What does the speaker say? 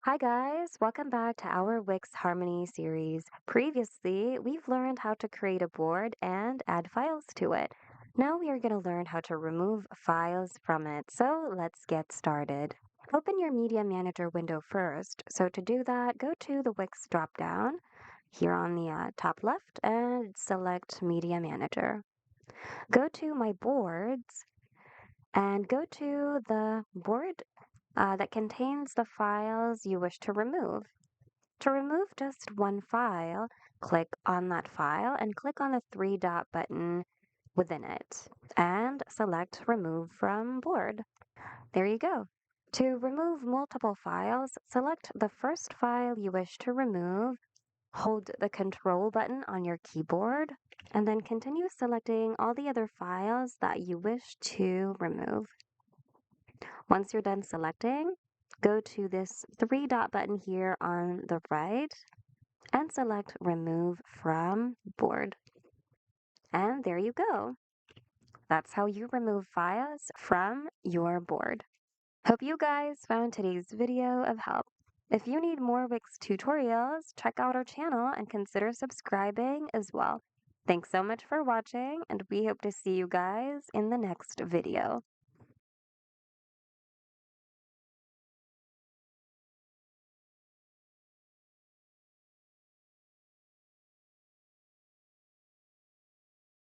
Hi guys, welcome back to our Wix Harmony series. Previously, we've learned how to create a board and add files to it. Now we are going to learn how to remove files from it. So let's get started. Open your Media Manager window first. So to do that, go to the Wix dropdown here on the top left and select Media Manager. Go to My Boards and go to the board that contains the files you wish to remove. To remove just one file, click on that file and click on the three-dot button within it and select Remove from Board. There you go. To remove multiple files, select the first file you wish to remove, hold the Control button on your keyboard, and then continue selecting all the other files that you wish to remove. Once you're done selecting, go to this three-dot button here on the right and select Remove from Board. And there you go. That's how you remove files from your board. Hope you guys found today's video of help. If you need more Wix tutorials, check out our channel and consider subscribing as well. Thanks so much for watching, and we hope to see you guys in the next video.